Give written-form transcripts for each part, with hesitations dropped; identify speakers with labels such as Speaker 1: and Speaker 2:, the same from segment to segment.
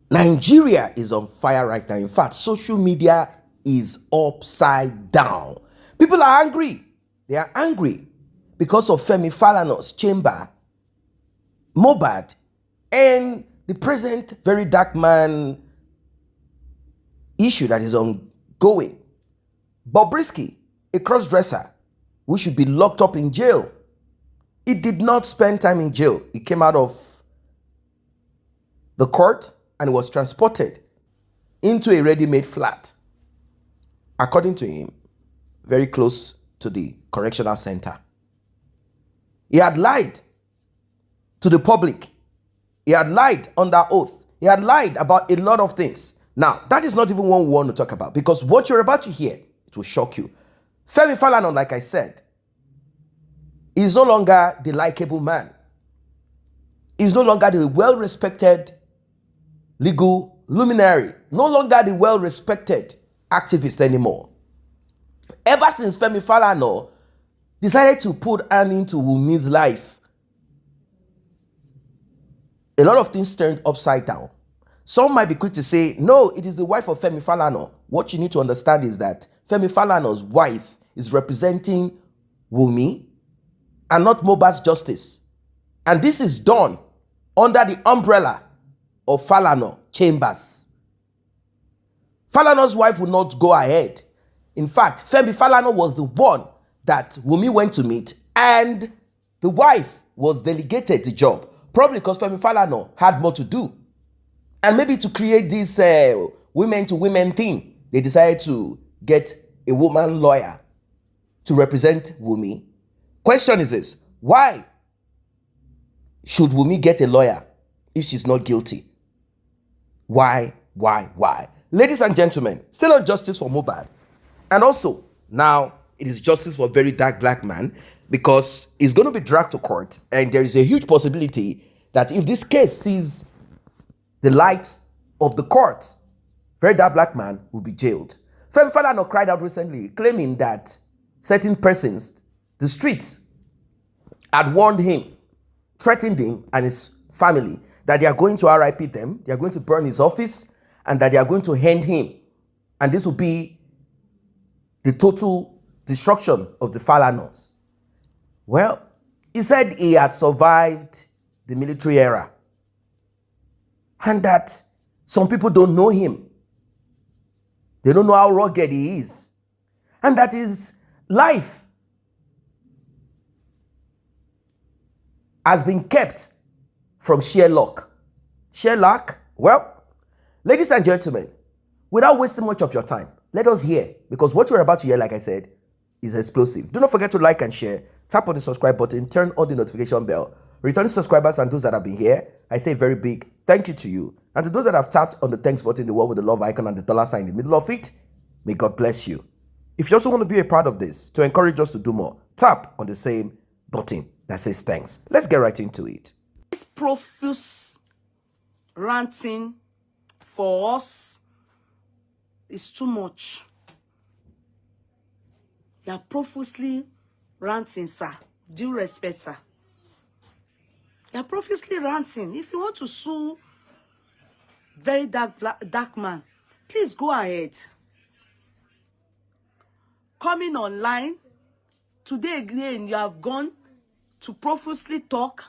Speaker 1: Nigeria is on fire right now. In fact, social media is upside down. People are angry. They are angry because of Femi Falana's chamber, Mohbad, and the present Verydarkman issue that is ongoing. Bobrisky, a cross-dresser who should be locked up in jail. He did not spend time in jail. He came out of the court and was transported into a ready-made flat, according to him, very close to the correctional center. He had lied to the public. He had lied under oath. He had lied about a lot of things. Now, that is not even what we want to talk about, because what you're about to hear, it will shock you. Femi Falana, like I said, is no longer the likable man. He's no longer the well-respected legal luminary, no longer the well-respected activist anymore. Ever since Femi Falana decided to put an end to Wunmi's life, a lot of things turned upside down. Some might be quick to say, no, it is the wife of Femi Falana. What you need to understand is that Femi Falana's wife is representing Wunmi and not Mohbad's justice. And this is done under the umbrella of Falano chambers. Falana's wife would not go ahead. In fact, Femi Falana was the one that Wunmi went to meet, and the wife was delegated the job, probably because Femi Falana had more to do. And maybe to create this women-to-women thing, they decided to get a woman lawyer to represent Wunmi. Question is this: why should Wunmi get a lawyer if she's not guilty? Why? Ladies and gentlemen, still on justice for Mohbad. And also, now it is justice for Verydarkman, because it's going to be dragged to court, and there is a huge possibility that if this case sees the light of the court, Verydarkman will be jailed. Femi Falana cried out recently, claiming that certain persons, the streets, had warned him, threatened him and his family that they are going to RIP them, they are going to burn his office, and that they are going to hand him. And this will be the total destruction of the Falanos. Well, he said he had survived the military era, and that some people don't know him. They don't know how rugged he is. And that his life has been kept from sheer luck. Sheer luck? Well, ladies and gentlemen, without wasting much of your time, let us hear, because what you're about to hear, like I said, is explosive. Do not forget to like and share. Tap on the subscribe button, turn on the notification bell. Returning subscribers and those that have been here, I say a very big thank you to you. And to those that have tapped on the thanks button, the one with the love icon and the dollar sign in the middle of it, may God bless you. If you also want to be a part of this, to encourage us to do more, tap on the same button that says thanks. Let's get right into it.
Speaker 2: This Profus ranting for us is too much. You are profusely ranting, sir. Due respect, sir. You are profusely ranting. If you want to sue Verydarkman, please go ahead. Coming online today again, you have gone to profusely talk,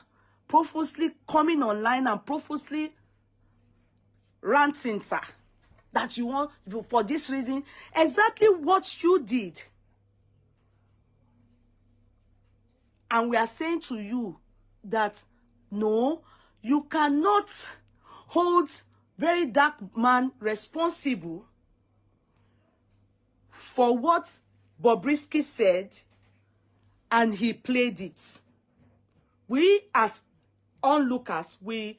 Speaker 2: profusely coming online and profusely ranting, sir, that you want for this reason. Exactly what you did. And we are saying to you that no, you cannot hold Verydarkman responsible for what Bobrisky said, and he played it. We as onlookers, we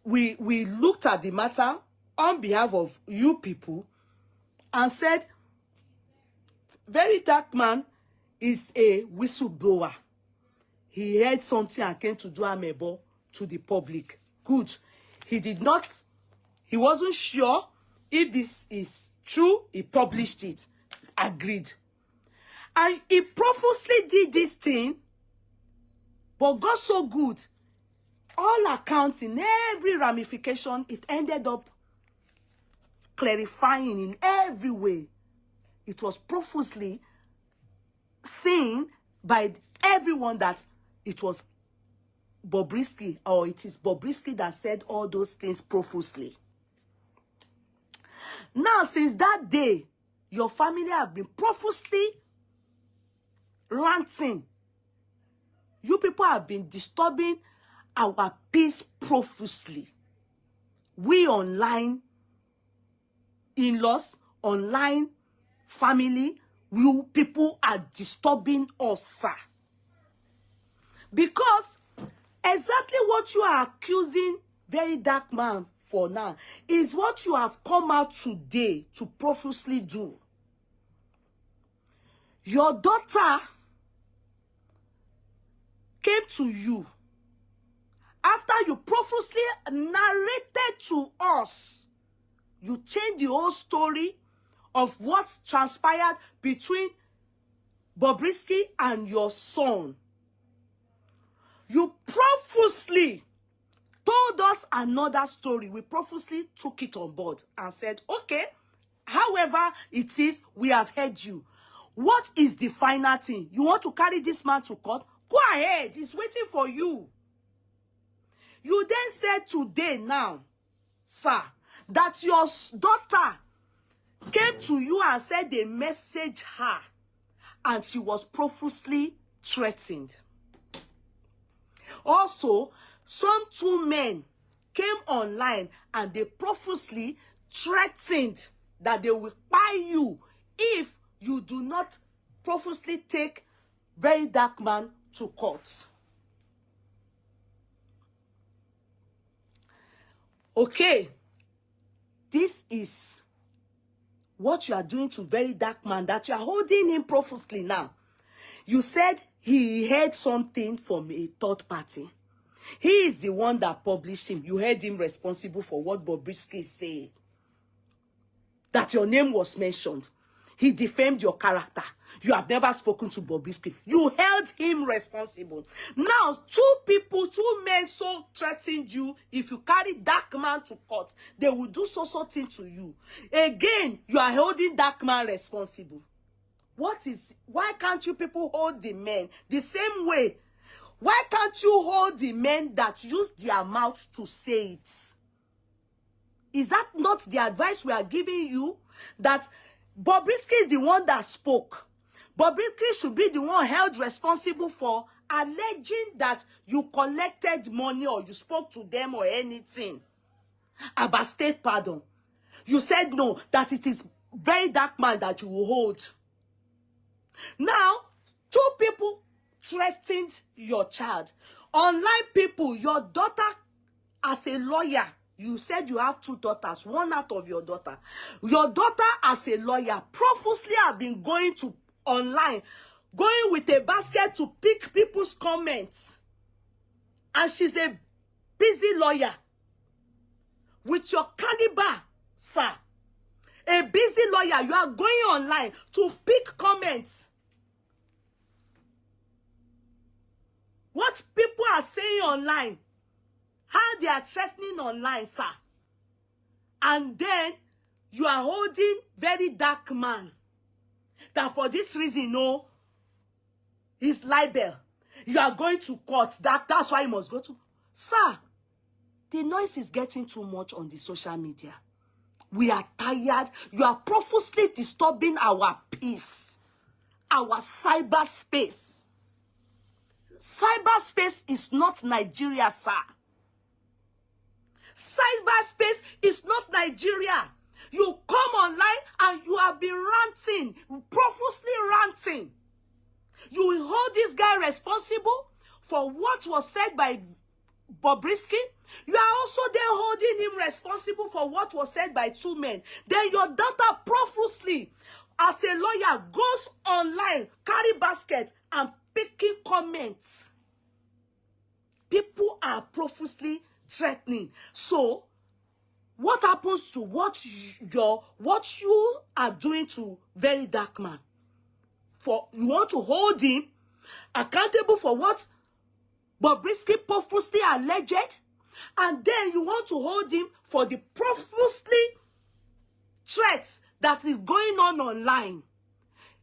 Speaker 2: looked at the matter on behalf of you people and said Verydarkman is a whistleblower. He heard something and came to do amebo to the public. Good. He did not, he wasn't sure if this is true. He published it. Agreed. And he profusely did this thing, but got so good. All accounts, in every ramification, it ended up clarifying in every way. It was profusely seen by everyone that it was Bobrisky, or it is Bobrisky that said all those things profusely. Now, since that day, your family have been profusely ranting. You people have been disturbing our peace profusely. We online in-laws, online family, you people are disturbing us, sir. Because exactly what you are accusing Verydarkman for now is what you have come out today to profusely do. Your daughter came to you after you profusely narrated to us. You changed the whole story of what transpired between Bobrisky and your son. You profusely told us another story. We profusely took it on board and said, okay, however it is, we have heard you. What is the final thing? You want to carry this man to court? Go ahead. He's waiting for you. You then said today now, sir, that your daughter came to you and said they messaged her and she was profusely threatened. Also, some two men came online and they profusely threatened that they will buy you if you do not profusely take Verydarkman to court. Okay, this is what you are doing to Verydarkman, that you are holding him profusely now. You said he heard something from a third party. He is the one that published him. You heard him responsible for what Bobrisky said. That your name was mentioned. He defamed your character. You have never spoken to Bobrisky. You held him responsible. Now, two men so threatened you. If you carry Darkman to court, they will do so thing to you. Again, you are holding Darkman responsible. Why can't you people hold the men the same way? Why can't you hold the men that use their mouth to say it? Is that not the advice we are giving you? That Bobrisky is the one that spoke. Bobrisky should be the one held responsible for alleging that you collected money or you spoke to them or anything about state pardon. You said no, that it is Verydarkman that you will hold. Now, two people threatened your child. Online people, your daughter as a lawyer, you said you have two daughters, one out of your daughter. Your daughter as a lawyer profusely have been going to online, going with a basket to pick people's comments. And she's a busy lawyer with your caliber, sir. A busy lawyer, you are going online to pick comments. What people are saying online, how they are threatening online, sir. And then you are holding Verydarkman. That for this reason, no, he's libel. You are going to court. That's why you must go to. Sir, the noise is getting too much on the social media. We are tired. You are profusely disturbing our peace, our cyberspace. Cyberspace is not Nigeria, sir. Cyberspace is not Nigeria. You come online and you have been ranting, profusely ranting. You will hold this guy responsible for what was said by Bobrisky. You are also there holding him responsible for what was said by two men. Then your daughter profusely, as a lawyer, goes online, carry basket, and picking comments. People are profusely threatening. So, what happens to what you are doing to Verydarkman? For you want to hold him accountable for what Bobrisky profusely alleged? And then you want to hold him for the profusely threats that is going on online.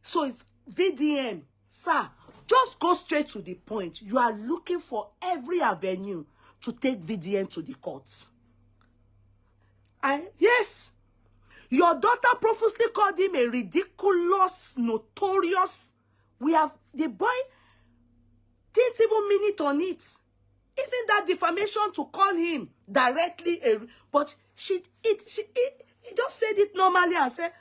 Speaker 2: So it's VDM. Sir, just go straight to the point. You are looking for every avenue to take VDM to the courts. Yes, your daughter profusely called him a ridiculous, notorious. The boy didn't even mean it on it. Isn't that defamation to call him directly but he just said it normally and said,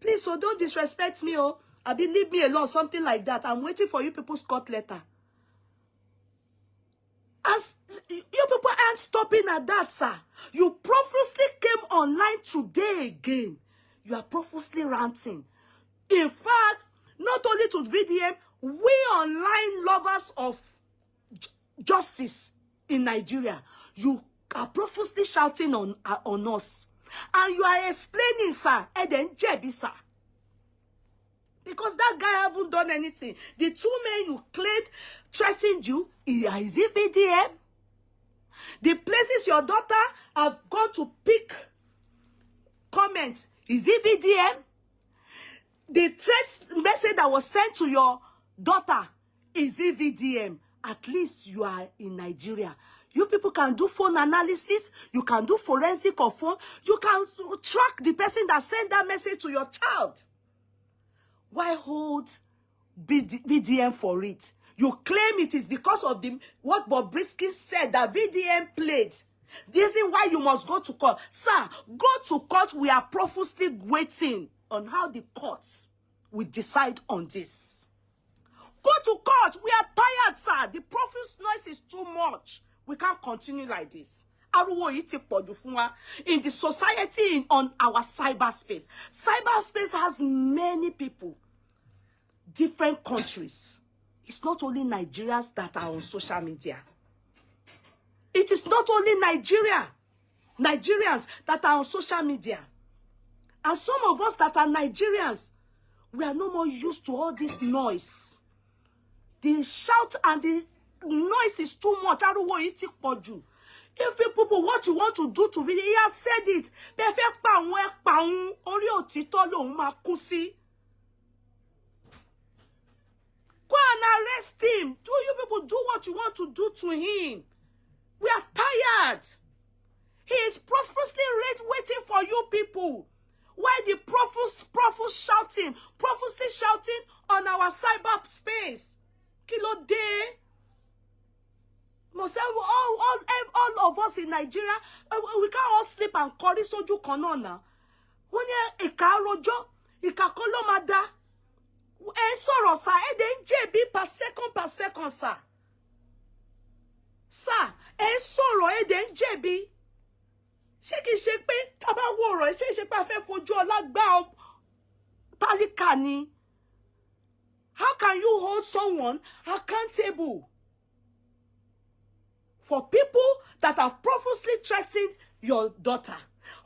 Speaker 2: please, so don't disrespect me, oh. I mean, leave me alone, something like that. I'm waiting for you people's court letter. As you people aren't stopping at that, sir. You profusely came online today again. You are profusely ranting. In fact, not only to VDM, we online lovers of justice in Nigeria, you are profusely shouting on us. And you are explaining, sir, Eden Jebi, sir. Because that guy haven't done anything. The two men you claimed threatened you, is it VDM? The places your daughter have gone to pick comments, is it VDM? The threat message that was sent to your daughter, is it VDM? At least you are in Nigeria. You people can do phone analysis. You can do forensic of phone. You can track the person that sent that message to your child. Why hold VDM for it? You claim it is because of what Bobrisky said that VDM played. The reason why you must go to court. Sir, go to court. We are profusely waiting on how the courts will decide on this. Go to court. We are tired, sir. The profuse noise is too much. We can't continue like this. In the society, on our cyberspace. Cyberspace has many people. Different countries. It's not only Nigerians that are on social media. It is not only Nigerians that are on social media. And some of us that are Nigerians, we are no more used to all this noise. The shout and the noise is too much. If people, what you want to do to video, he has said it. Go and arrest him. Do you people do what you want to do to him? We are tired. He is prosperously waiting for you people. Why the Profus shouting, profusely shouting on our cyber space? Kilo day. All of us in Nigeria, we can't all sleep and call it soju kanona. When you eka rojo, eka kolomada. Sorrow, sir, JB per second, sir. Sir, sorrow, JB. Shake pe, taba woro, shake pa fe fojo lagba talika ni. How can you hold someone accountable for people that have profusely threatened your daughter,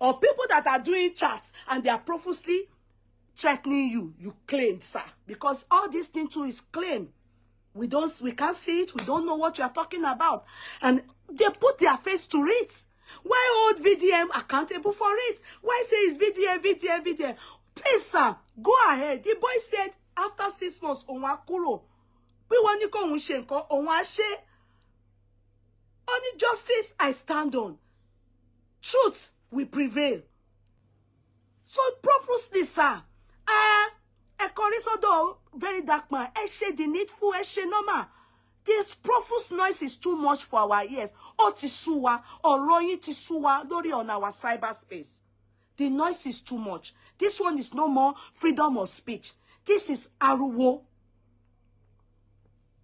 Speaker 2: or people that are doing chats and they are profusely threatening you? You claimed, sir, because all this thing too is claim. We can't see it. We don't know what you are talking about, and they put their face to it. Why hold VDM accountable for it? Why say it's VDM? Please, sir, go ahead. The boy said after 6 months, onwa kuro. We want you go unshenko onwa she. Only justice I stand on. Truth will prevail. So profusely, sir. Verydarkman, the needful, normal. This profuse noise is too much for our ears. Tisuwa, royi tisuwa, lori on our cyberspace. The noise is too much. This one is no more freedom of speech. This is aruwo.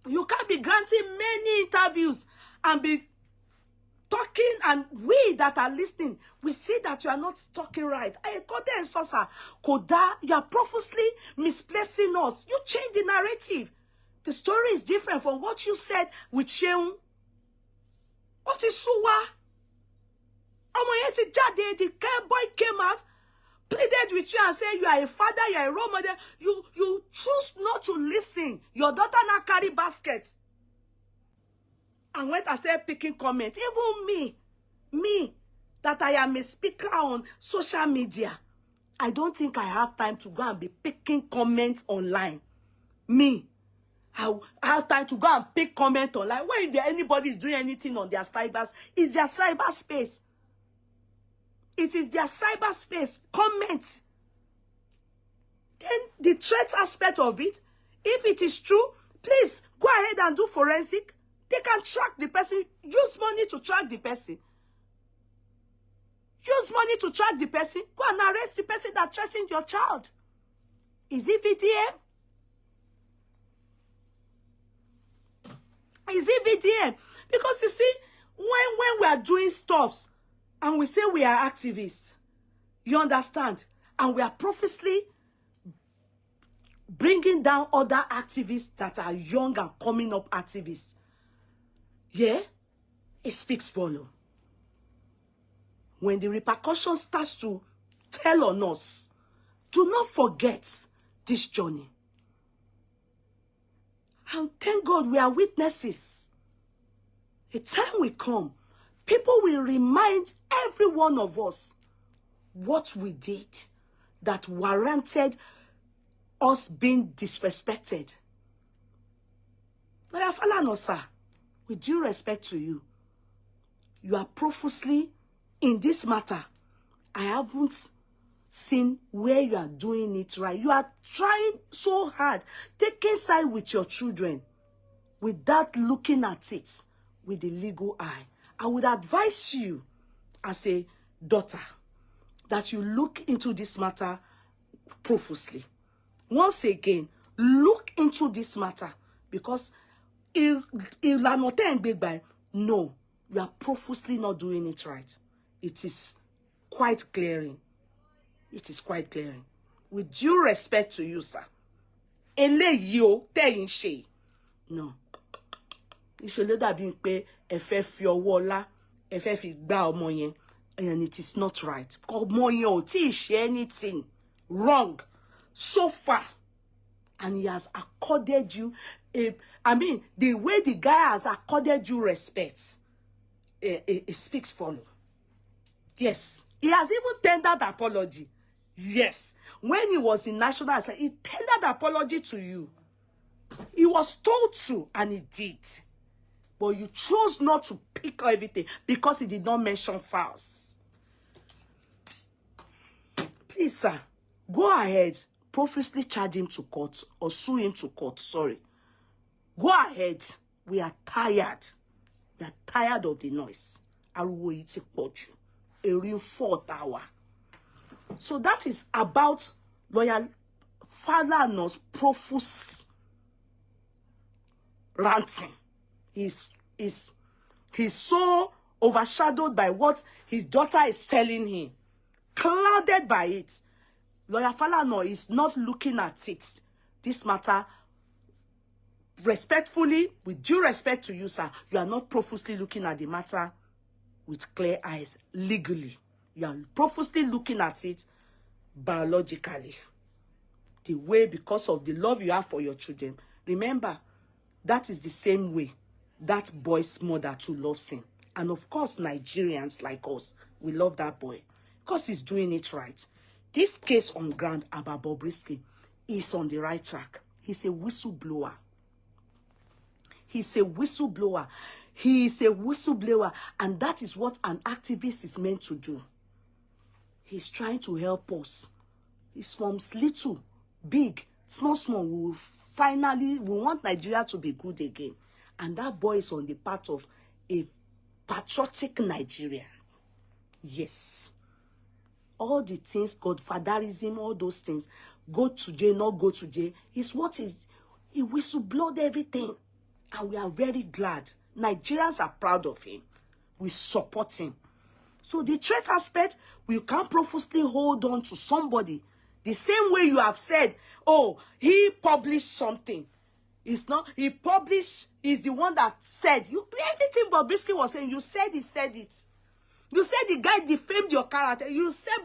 Speaker 2: You can't be granting many interviews and be talking, and we that are listening, we see that you are not talking right. Koda, you are profusely misplacing us. You change the narrative. The story is different from what you said with Sheung. What is Suwa? The boy came out, pleaded with you and said you are a father, you are a role model. You choose not to listen. Your daughter now carry basket and went and started picking comments. Even Me, that I am a speaker on social media, I don't think I have time to go and be picking comments online. Me, I have time to go and pick comment online. When anybody is doing anything on their cybers, it's their cyber space. It is their cyber space. Comment. Then the threat aspect of it, if it is true, please go ahead and do forensic. They can track the person. Use money to track the person. Use money to track the person. Go and arrest the person that threatened your child. Is it VDM? Is it VDM? Because you see, when we are doing stuffs and we say we are activists, you understand? And we are purposely bringing down other activists that are young and coming up activists. Yeah? It speaks volume. When the repercussion starts to tell on us, do not forget this journey. And thank God we are witnesses. A time will come, people will remind every one of us what we did that warranted us being disrespected. Lawyer Falano, sir, with due respect to you, you are profusely in this matter. I haven't seen where you are doing it right. You are trying so hard, taking side with your children without looking at it with the legal eye. I would advise you as a daughter that you look into this matter profusely. Once again, look into this matter, because no, you are profusely not doing it right. It is quite glaring. It is quite glaring. With due respect to you, sir. Eléyìí o tẹ́yin ṣe. No. Ìṣẹ̀lẹ̀ dàbí pé ẹ fẹ́ fi ọwọ́ ọlá, ẹ fẹ́ fi gbá ọmọ yẹn, and it is not right. Ọmọ yẹn ò tí ṣe anything wrong so far, and he has accorded you the way the guy has accorded you respect, it speaks for you. Yes, he has even tendered apology. Yes, when he was in National Assembly, he tendered apology to you. He was told to, and he did. But you chose not to pick everything because he did not mention files. Please, sir, go ahead, profusely charge him to court or sue him to court. Sorry. Go ahead. We are tired. We are tired of the noise. Ariwo yìí ti pọ̀jù. Erin 4th hour. So that is about Lawyer Falano's Profus ranting. He's so overshadowed by what his daughter is telling him, clouded by it. Lawyer Falano is not looking at it. This matter, respectfully, with due respect to you, sir, you are not profusely looking at the matter with clear eyes, legally. You are profusely looking at it biologically. The way, because of the love you have for your children. Remember, that is the same way that boy's mother too loves him. And of course, Nigerians like us, we love that boy because he's doing it right. This case on ground about Bobrisky is on the right track. He's a whistleblower. He's a whistleblower. He is a whistleblower, and that is what an activist is meant to do. He's trying to help us. He's from little, big, small. We want Nigeria to be good again. And that boy is on the part of a patriotic Nigeria. Yes. All the things, godfatherism, all those things, go to jail, not go to jail, is what is, he whistleblowed everything. And we are very glad. Nigerians are proud of him. We support him. So the threat aspect, we can't profusely hold on to somebody. The same way you have said, oh, he published something. It's not, he published, he's the one that said, everything Bobrisky was saying, you said he said it. You said the guy defamed your character. You said,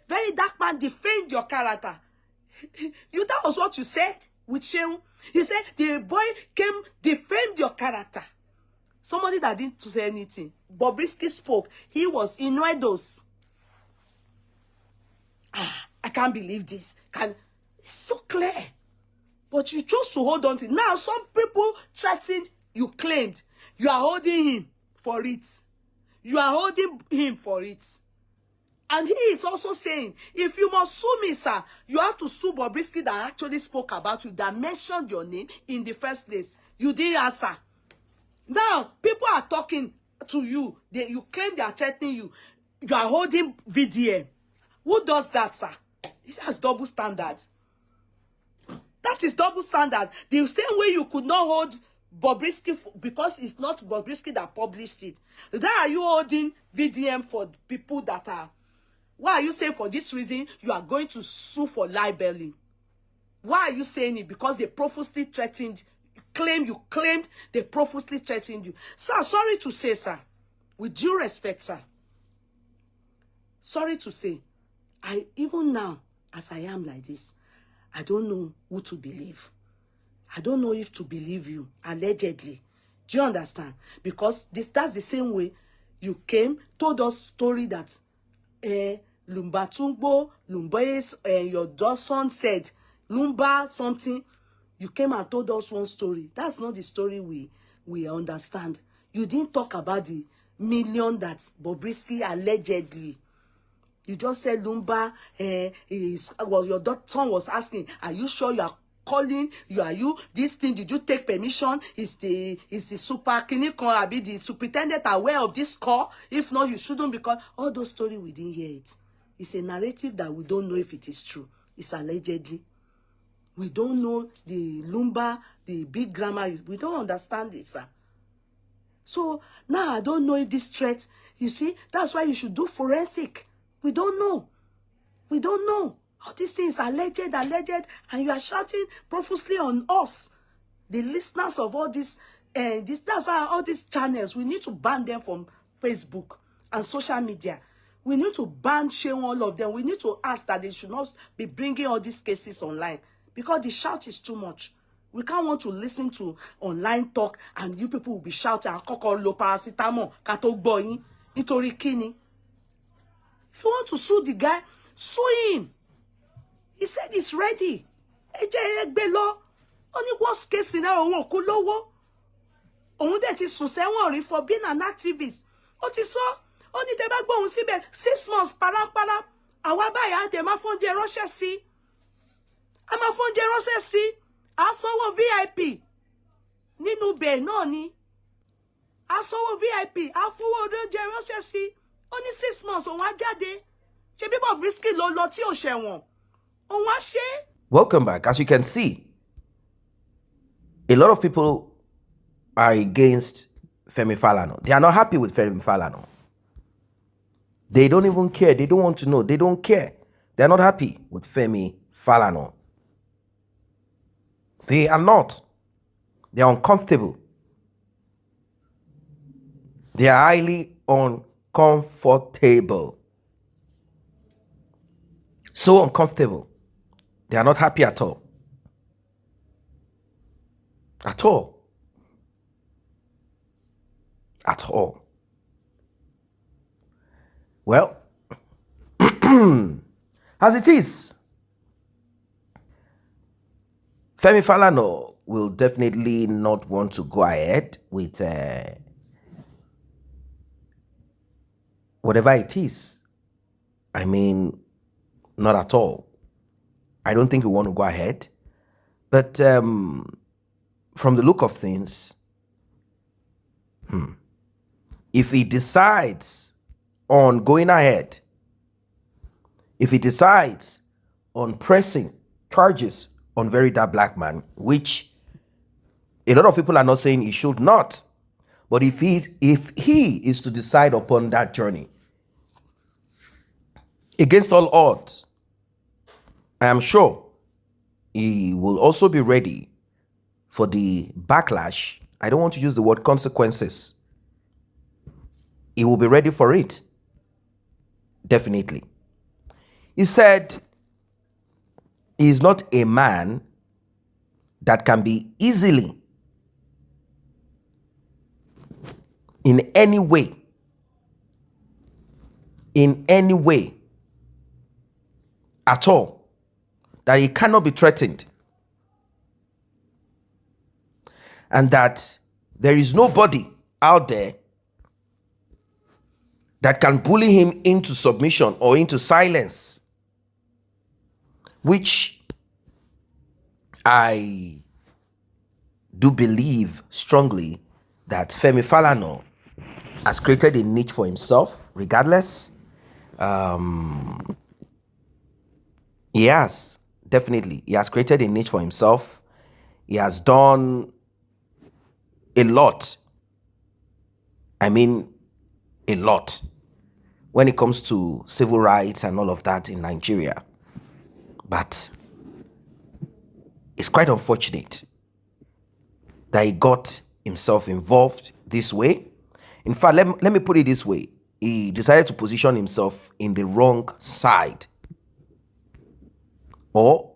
Speaker 2: Verydarkman defamed your character. That was what you said with Shehu. You said the boy came, defamed your character. Somebody that didn't say anything. Bobrisky spoke. He was innuendos. I can't believe this. It's so clear. But you chose to hold on to it. Now, some people threatened, you claimed. You are holding him for it. You are holding him for it. And he is also saying, if you must sue me, sir, you have to sue Bobrisky that actually spoke about you, that mentioned your name in the first place. You didn't answer. Now, people are talking to you. You claim they are threatening you. You are holding VDM. Who does that, sir? That's double standard. That is double standard. The same way you could not hold Bobrisky because it's not Bobrisky that published it. Why are you holding VDM for people that are... Why are you saying for this reason you are going to sue for libeling? Why are you saying it? Because they profusely threatened. You claimed they profusely threatened you. Sir, sorry to say, sir. With due respect, sir. Sorry to say. Even now, as I am like this, I don't know who to believe. I don't know if to believe you, allegedly. Do you understand? Because that's the same way you came, told us story that Lumba Tungbo, Lumba's, your son said, Lumba something. You came and told us one story. That's not the story we understand. You didn't talk about the million that Bobrisky allegedly. You just said Lumba well, your son was asking, are you sure you are calling? This thing, did you take permission? Is the super clinical, be the superintendent aware of this call? If not, you shouldn't, because all those stories we didn't hear it. It's a narrative that we don't know if it is true. It's allegedly. We don't know the Lumba, the big grammar. We don't understand it, sir. So now I don't know if this threat, you see, that's why you should do forensic. We don't know. We don't know. All these things are alleged, and you are shouting profusely on us, the listeners of all this. That's why all these channels, we need to ban them from Facebook and social media. We need to ban, shame all of them. We need to ask that they should not be bringing all these cases online, because the shout is too much. We can't want to listen to online talk and you people will be shouting, "Kokolo paracetamol, kato gboyin, nítorí kíni." If you want to sue the guy, sue him. He said he's ready. Only worst case scenario, won kú lówó. Òun dẹ̀ ti sùn sẹ́wọ̀n rí for being an activist. Ó ti sọ, ó ní tẹ́ bá gbóhùn síbẹ̀ 6 months parápárá. Àwa báyà dẹ̀ máa fóúnjẹ ránṣẹ́ sí. A máa fóúnjẹ ránṣẹ́ sí. A sanwó VIP. Nínú bẹ̀ náà ni. A sanwó VIP. A fowó oúnjẹ ránṣẹ́ sí. Ó ní 6 months òun á jáde. Ṣé bí Bobrisky lọ tí ò ṣẹ̀wọ̀n. Òun á ṣe.
Speaker 1: Welcome back. As you can see, a lot of people are against Femi Falano. They are not happy with Femi Falano. They don't even care. They don't want to know. They don't care. They are not happy with Femi Falano. They are not. They are uncomfortable. They are highly uncomfortable. So uncomfortable. They are not happy at all. At all. At all. Well, as it is, Femi Falano will definitely not want to go ahead with whatever it is. I mean, not at all. I don't think we want to go ahead. But from the look of things, if he decides on going ahead, if he decides on pressing charges on Verydarkman, which a lot of people are not saying he should not, but if he is to decide upon that journey, against all odds, I am sure he will also be ready for the backlash. I don't want to use the word consequences. He will be ready for it. Definitely. He said he is not a man that can be easily in any way at all, that he cannot be threatened, and that there is nobody out there that can bully him into submission or into silence, which I do believe strongly that Femi Falano has created a niche for himself regardless. He has, definitely. He has created a niche for himself. He has done a lot. I mean, a lot when it comes to civil rights and all of that in Nigeria. But it's quite unfortunate that he got himself involved this way. In fact, let me put it this way. He decided to position himself in the wrong side, or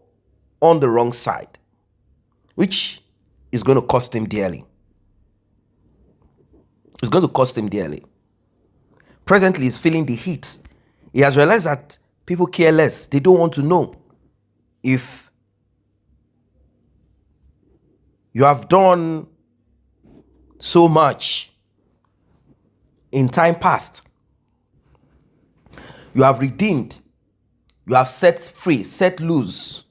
Speaker 1: on the wrong side, which is going to cost him dearly. It's going to cost him dearly. Presently, he's feeling the heat. He has realized that people care less. They don't want to know if you have done so much in time past. You have redeemed. You have set free, set loose.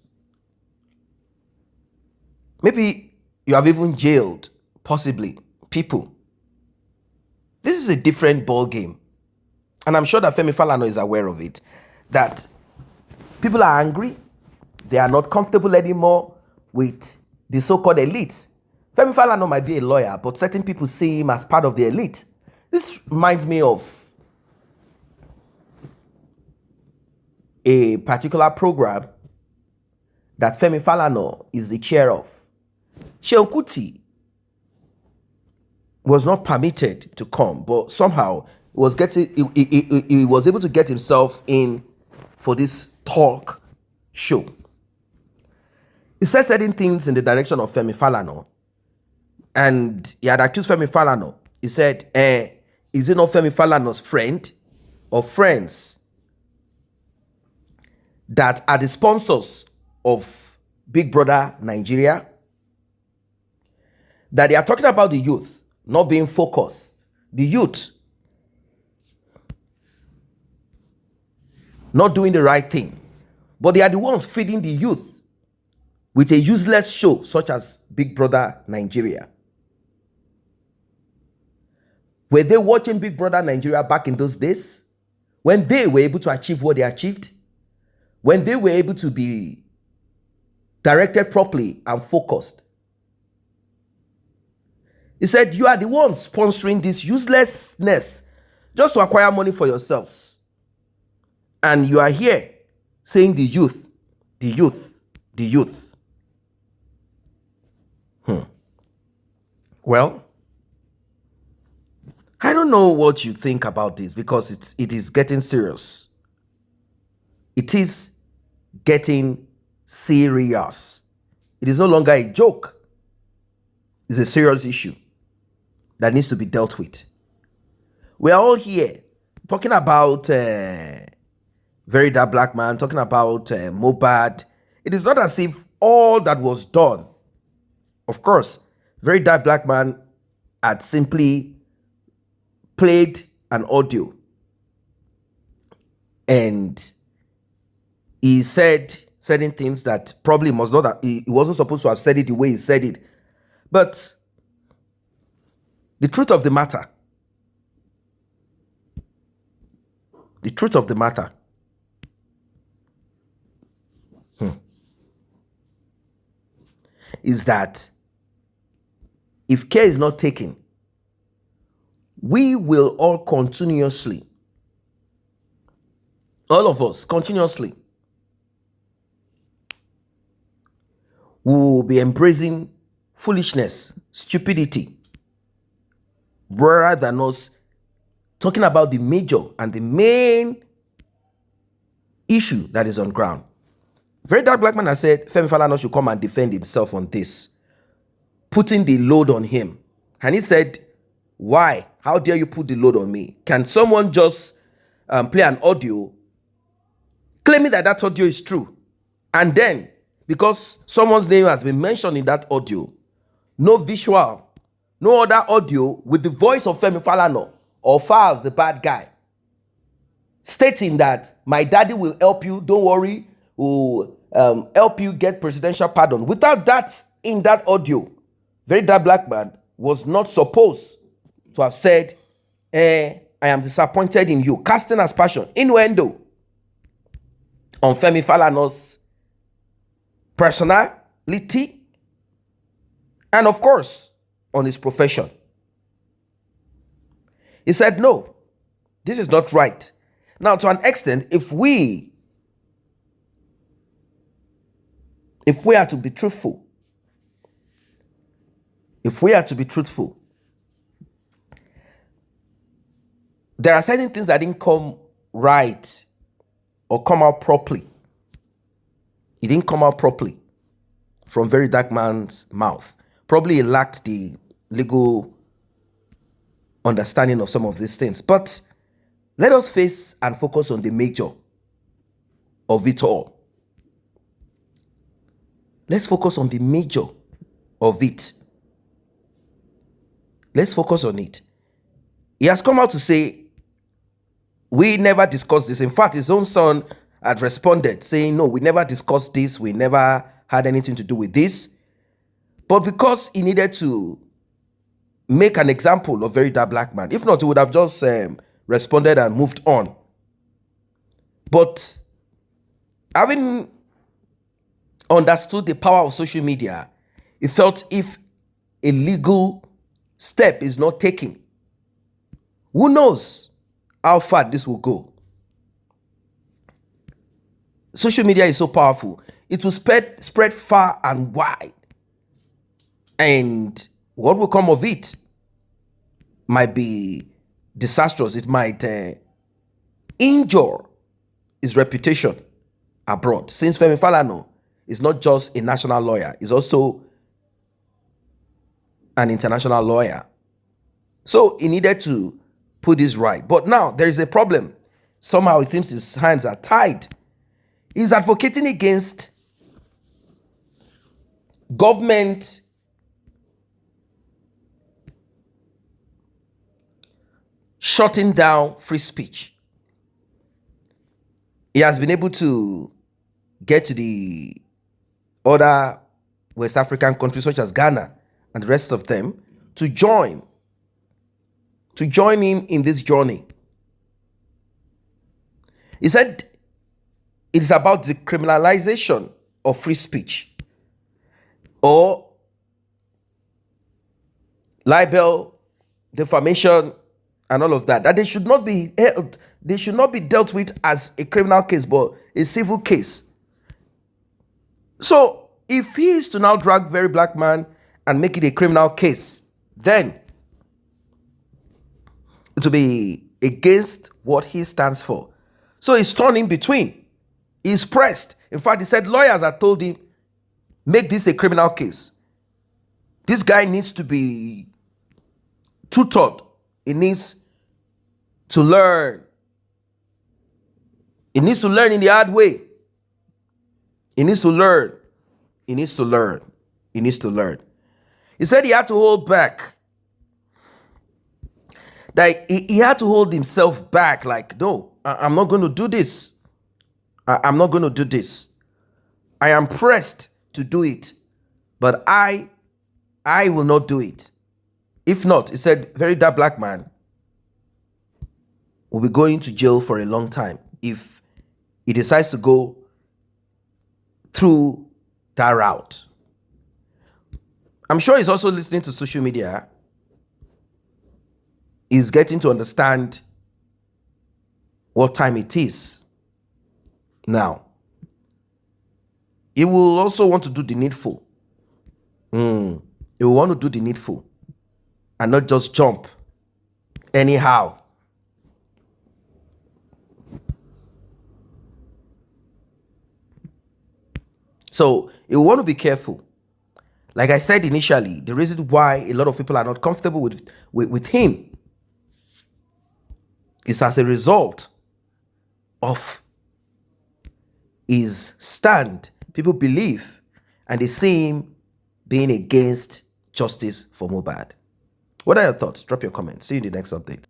Speaker 1: Maybe you have even jailed, possibly, people. This is a different ball game. And I'm sure that Femi Falano is aware of it. That people are angry. They are not comfortable anymore with the so-called elite. Femi Falano might be a lawyer, but certain people see him as part of the elite. This reminds me of a particular program that Femi Falano is the chair of. Sheon Kuti was not permitted to come, but somehow he was able to get himself in for this talk show. He said certain things in the direction of Femi Falano, and he had accused Femi Falano. He said, is it not Femi Falano's friend or friends that are the sponsors of Big Brother Nigeria? That they are talking about the youth not being focused. The youth not doing the right thing. But they are the ones feeding the youth with a useless show such as Big Brother Nigeria. Were they watching Big Brother Nigeria back in those days? When they were able to achieve what they achieved? When they were able to be directed properly and focused? He said, you are the ones sponsoring this uselessness just to acquire money for yourselves. And you are here saying the youth, the youth, the youth. Well, I don't know what you think about this, because it is getting serious. It is getting serious. It is no longer a joke. It's a serious issue that needs to be dealt with. We are all here talking about Verydarkman, talking about Mohbad. It is not as if all that was done. Of course, Verydarkman had simply played an audio and he said certain things that probably must not have, he wasn't supposed to have said it the way he said it. But the truth of the matter is that if care is not taken, we will all continuously, all of us continuously, will be embracing foolishness, stupidity, rather than us talking about the major and the main issue that is on ground. Verydarkman has said Femi Falano should come and defend himself on this, putting the load on him. And he said, why How dare you put the load on me? Can someone just play an audio claiming that that audio is true? And then, because someone's name has been mentioned in that audio, no visual, no other audio with the voice of Femi Falano or Falz, the bad guy, stating that my daddy will help you, don't worry, will help you get presidential pardon. Without that in that audio, Verydarkman was not supposed to have said, I am disappointed in you, casting aspersion, innuendo on Femi Falano's personality and, of course, on his profession. He said, no, this is not right. Now, to an extent, if we are to be truthful, there are certain things that didn't come right or come out properly. It didn't come out properly from Verydarkman's mouth. Probably he lacked the legal understanding of some of these things. But let us face and focus on the major of it all. Let's focus on the major of it. Let's focus on it. He has come out to say, we never discussed this. In fact, his own son had responded saying, no, we never discussed this. We never had anything to do with this. But because he needed to make an example of Verydarkman, if not, he would have just responded and moved on. But having understood the power of social media, he felt if a legal step is not taken, who knows how far this will go. Social media is so powerful. It will spread far and wide. And what will come of it might be disastrous. It might injure his reputation abroad. Since Femi Falano is not just a national lawyer, he's also an international lawyer. So he needed to put this right. But now there is a problem. Somehow it seems his hands are tied. He's advocating against government shutting down free speech. He has been able to get to the other West African countries such as Ghana and the rest of them to join him in this journey. He said it is about the criminalization of free speech or libel, defamation, and all of that. That they should not be held, they should not be dealt with as a criminal case, but a civil case. So if he is to now drag Verydarkman and make it a criminal case, then it will be against what he stands for. So he's torn in between. He's pressed. In fact, he said lawyers have told him, make this a criminal case. This guy needs to be tutored. He needs to learn. He needs to learn in the hard way. He needs to learn. He needs to learn. He needs to learn. He said he had to hold back. That he had to hold himself back. Like, no, I'm not going to do this. I'm not going to do this. I am pressed to do it. But I will not do it. If not, he said, Verydarkman will be going to jail for a long time if he decides to go through that route. I'm sure he's also listening to social media. He's getting to understand what time it is now. He will also want to do the needful. He will want to do the needful and not just jump anyhow. So you want to be careful. Like I said initially, the reason why a lot of people are not comfortable with him It's as a result of his stand, people believe, and they see him being against justice for Mohbad. What are your thoughts? Drop your comments. See you in the next update.